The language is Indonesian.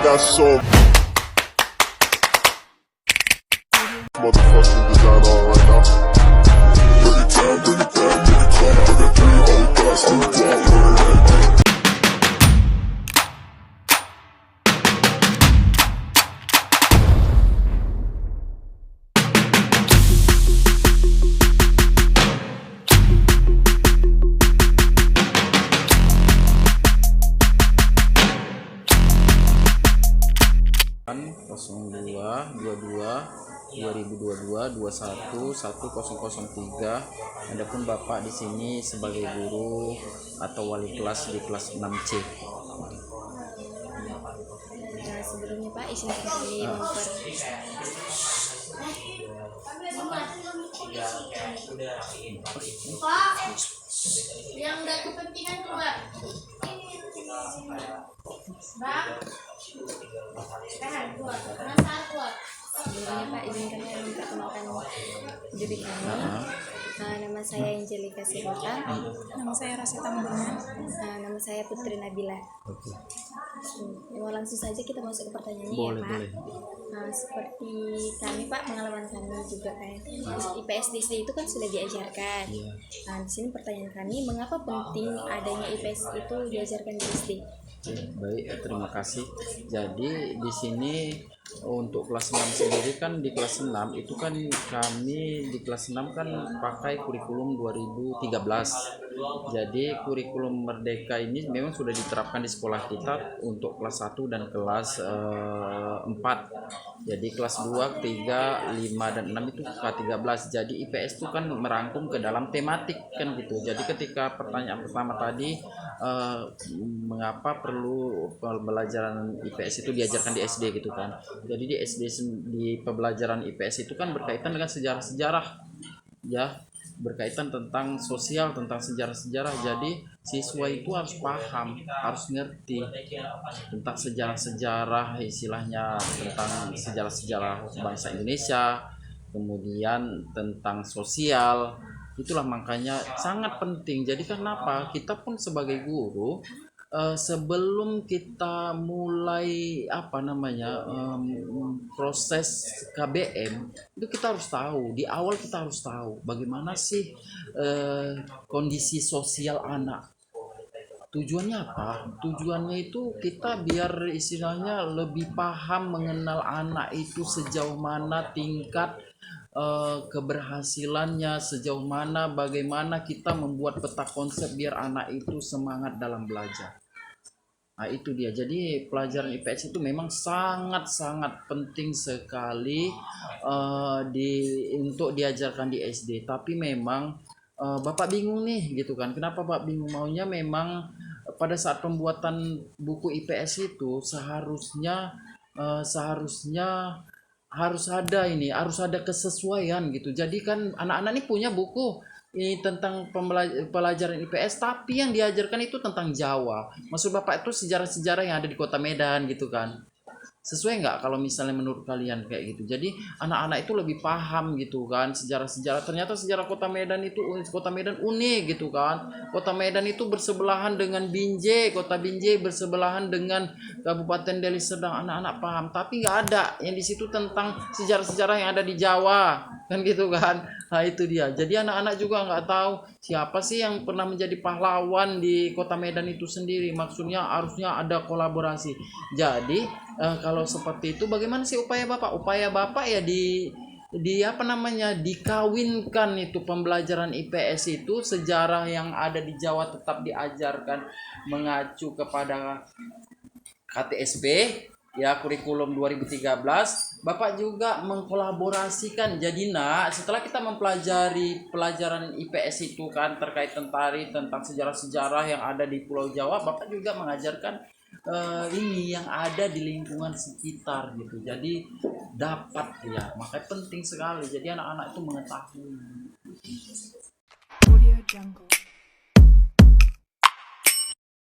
got so motherfucking design on right now. Bring it down, bring it down, bring it down. I got 3 old guys to walk. Kosong 2003. Adapun Bapak di sini sebagai guru atau wali kelas di kelas 6C. Nah, sebelumnya Pak izinkan kami Pak, yang udah kepentingan tuh Mbak. Bang, keluar. sebelumnya Pak izinkan kami memperkenalkan diri kami. Nama saya Angelika Sirota. Nama saya Rasita Murna. Nama saya Putri Nabila. Mau langsung saja kita masuk ke pertanyaannya Boleh, ya Pak. boleh. Seperti kami Pak, pengalaman kami juga kan IPS di SD itu kan sudah diajarkan. Iya. Di sini pertanyaan kami, mengapa penting adanya IPS itu diajarkan di SD? Baik, terima kasih. Jadi di sini untuk kelas 6 sendiri kan di kelas 6 itu kan kami di kelas 6 kan pakai kurikulum 2013. Jadi kurikulum Merdeka ini memang sudah diterapkan di sekolah kita untuk kelas 1 dan kelas 4. Jadi kelas 2, 3, 5 dan 6 itu K13. Jadi IPS itu kan merangkum ke dalam tematik kan gitu. Jadi ketika pertanyaan pertama tadi mengapa perlu pembelajaran IPS itu diajarkan di SD gitu kan. Jadi di SD di pembelajaran IPS itu kan berkaitan dengan sejarah-sejarah ya, berkaitan tentang sosial, tentang sejarah-sejarah. Jadi siswa itu harus paham, harus ngerti tentang sejarah-sejarah, istilahnya tentang sejarah-sejarah bangsa Indonesia, kemudian tentang sosial. Itulah makanya sangat penting. Jadi kenapa kita pun sebagai guru sebelum kita mulai proses KBM itu kita harus tahu, di awal kita harus tahu bagaimana sih kondisi sosial anak. Tujuannya apa? Tujuannya itu kita biar istilahnya lebih paham mengenal anak itu sejauh mana tingkat keberhasilannya, sejauh mana bagaimana kita membuat peta konsep biar anak itu semangat dalam belajar. Nah itu dia, jadi pelajaran IPS itu memang sangat-sangat penting sekali untuk diajarkan di SD. Tapi memang Bapak bingung nih gitu kan, kenapa Bapak bingung? Maunya memang pada saat pembuatan buku IPS itu seharusnya harus ada kesesuaian gitu. Jadi kan anak-anak ini punya buku ini tentang pelajaran IPS, tapi yang diajarkan itu tentang Jawa. Maksud Bapak itu sejarah-sejarah yang ada di Kota Medan gitu kan. Sesuai nggak kalau misalnya menurut kalian kayak gitu? Jadi anak-anak itu lebih paham gitu kan sejarah-sejarah. Ternyata sejarah Kota Medan unik gitu kan. Kota Medan itu bersebelahan dengan Binjai, Kota Binjai bersebelahan dengan Kabupaten Deli Serdang. Anak-anak paham, tapi nggak ada yang di situ tentang sejarah-sejarah yang ada di Jawa kan gitu kan. Nah itu dia. Jadi anak-anak juga nggak tahu siapa sih yang pernah menjadi pahlawan di Kota Medan itu sendiri. Maksudnya harusnya ada kolaborasi. Jadi kalau seperti itu bagaimana sih upaya Bapak? Upaya Bapak ya dikawinkan itu pembelajaran IPS itu sejarah yang ada di Jawa tetap diajarkan mengacu kepada KTSP ya, kurikulum 2013. Bapak juga mengkolaborasikan. Jadi setelah kita mempelajari pelajaran IPS itu kan terkait tentang sejarah-sejarah yang ada di Pulau Jawa, Bapak juga mengajarkan ini yang ada di lingkungan sekitar gitu. Jadi dapat ya, makanya penting sekali. Jadi anak-anak itu mengetahui. Audio Jungle.